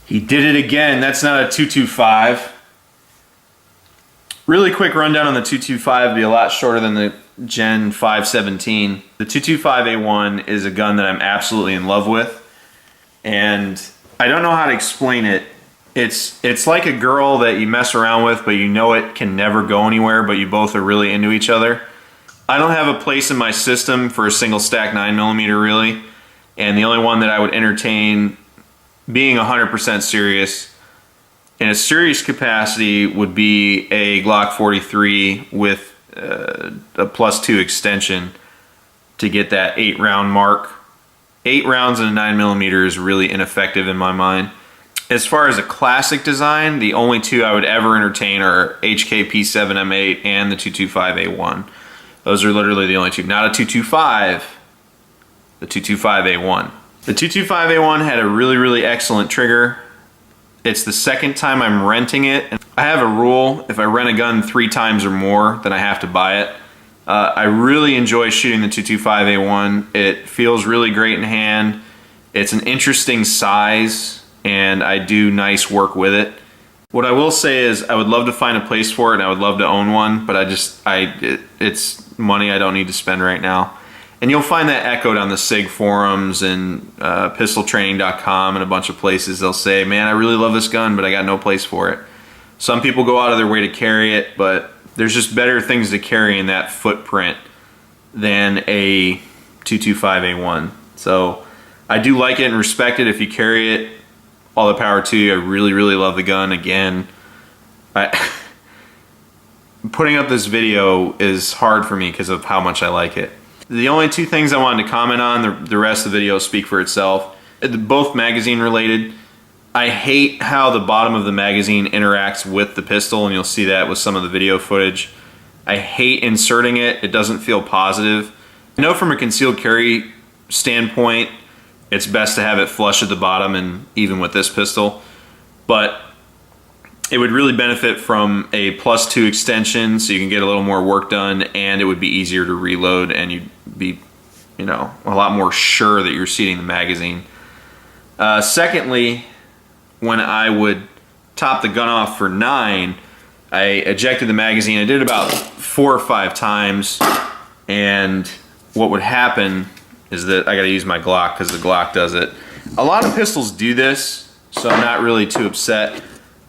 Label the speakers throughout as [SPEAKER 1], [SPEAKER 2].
[SPEAKER 1] He did it again. That's not a 225. Really quick rundown on the 225, it'd be a lot shorter than the Gen 517. The 225-A1 is a gun that I'm absolutely in love with, and I don't know how to explain it. It's like a girl that you mess around with, but you know it can never go anywhere, but you both are really into each other. I don't have a place in my system for a single stack 9mm really, and the only one that I would entertain being 100% serious in a serious capacity would be a Glock 43 with a +2 extension to get that 8-round mark. 8 rounds in a 9mm is really ineffective in my mind. As far as a classic design, the only two I would ever entertain are HK P7M8 and the 225-A1. Those are literally the only two. Not a 225, the 225-A1. The 225-A1 had a really excellent trigger. It's the second time I'm renting it. I have a rule, if I rent a gun 3 times or more, then I have to buy it. I really enjoy shooting the 225-A1. It feels really great in hand. It's an interesting size, and I do nice work with it. What I will say is I would love to find a place for it, and I would love to own one, but it's money I don't need to spend right now. And you'll find that echoed on the Sig forums and pistoltraining.com and a bunch of places. They'll say, man, I really love this gun, but I got no place for it. Some people go out of their way to carry it, but there's just better things to carry in that footprint than a 225-A1. So I do like it and respect it. If you carry it, all the power to you. I really love the gun. Again, putting up this video is hard for me because of how much I like it. The only 2 things I wanted to comment on, the rest of the video speak for itself. Both magazine related. I hate how the bottom of the magazine interacts with the pistol, and you'll see that with some of the video footage. I hate inserting it. It doesn't feel positive. I know from a concealed carry standpoint, it's best to have it flush at the bottom, and even with this pistol, but it would really benefit from a +2 extension so you can get a little more work done, and it would be easier to reload, and you'd be, you know, a lot more sure that you're seating the magazine. Secondly, when I would top the gun off for 9, I ejected the magazine. I did it about 4 or 5 times, and what would happen is that I gotta use my Glock because the Glock does it. A lot of pistols do this, so I'm not really too upset,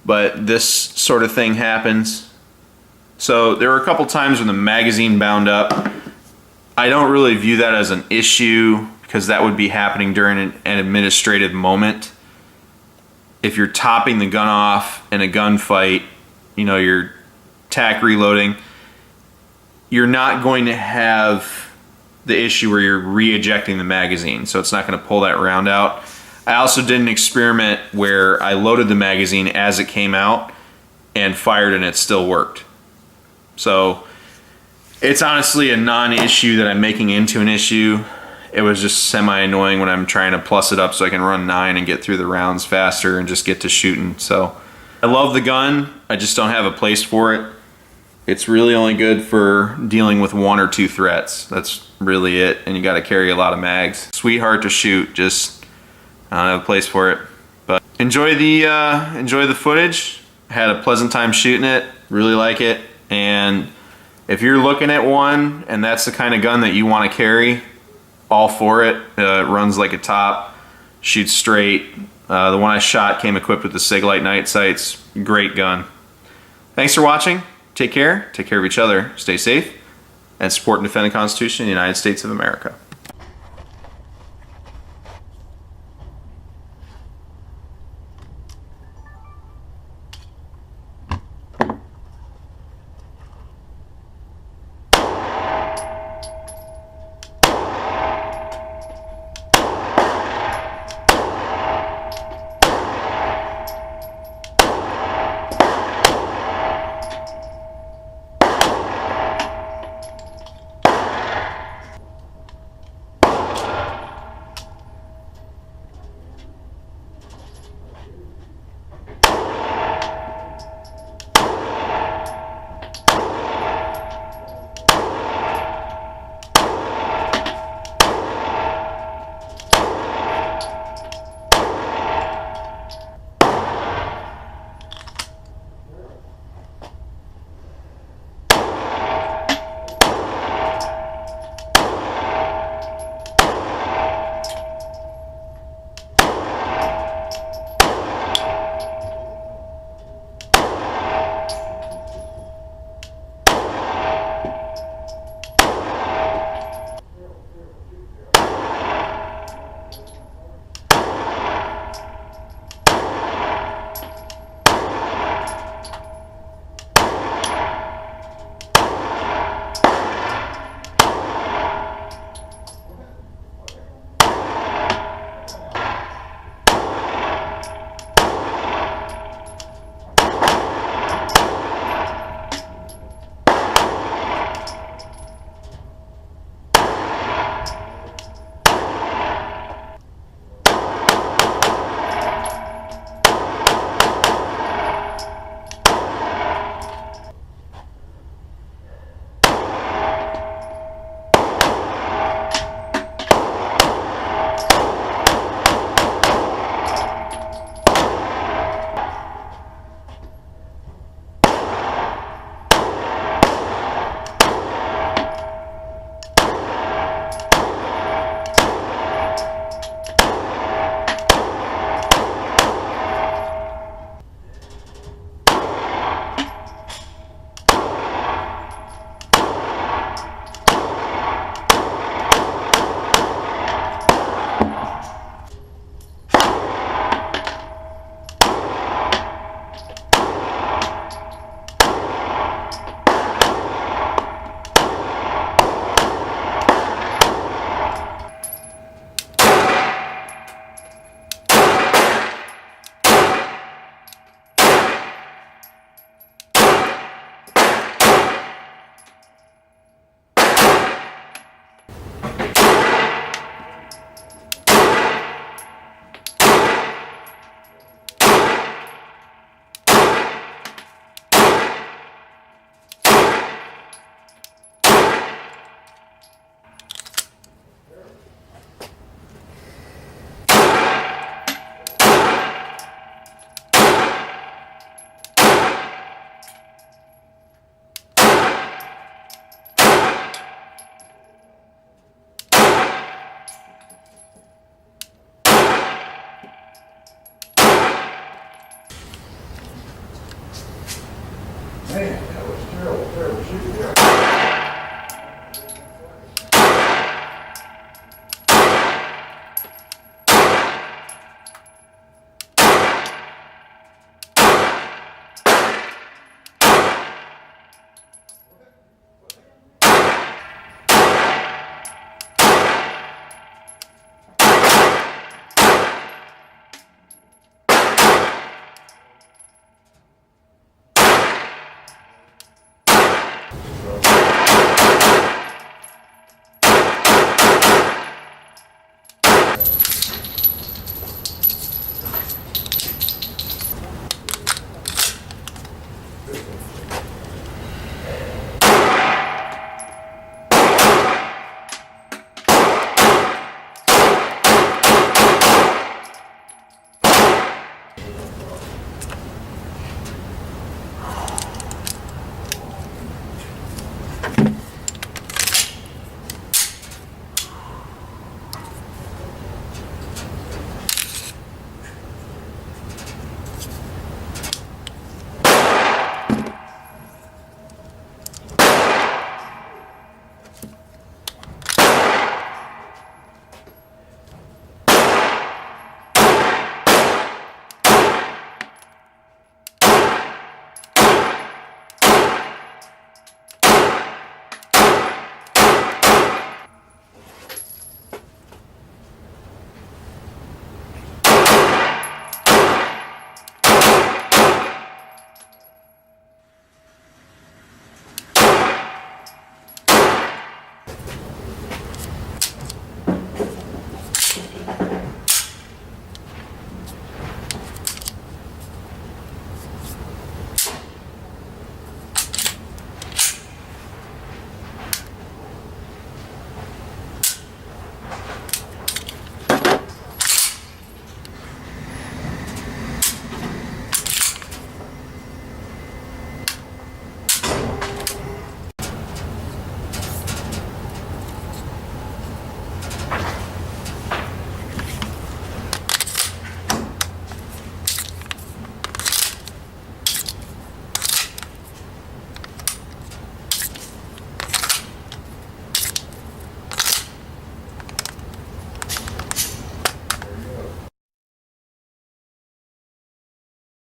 [SPEAKER 1] but this sort of thing happens. So there were a couple times when the magazine bound up. I don't really view that as an issue because that would be happening during an administrative moment. If you're topping the gun off in a gunfight, you know, you're tack reloading, you're not going to have the issue where you're re-ejecting the magazine, so it's not going to pull that round out. I also did an experiment where I loaded the magazine as it came out and fired, and it still worked. So it's honestly a non-issue that I'm making into an issue. It was just semi-annoying when I'm trying to plus it up so I can run 9 and get through the rounds faster and just get to shooting. So I love the gun, I just don't have a place for it. It's really only good for dealing with 1 or 2 threats. That's really it, and you got to carry a lot of mags. Sweetheart to shoot, just I don't have a place for it. But enjoy the footage. I had a pleasant time shooting it. Really like it. And if you're looking at one and that's the kind of gun that you want to carry, all for it. It runs like a top, shoots straight. The one I shot came equipped with the Sig Light night sights. Great gun. Thanks for watching. Take care of each other, stay safe, and support and defend the Constitution of the United States of America.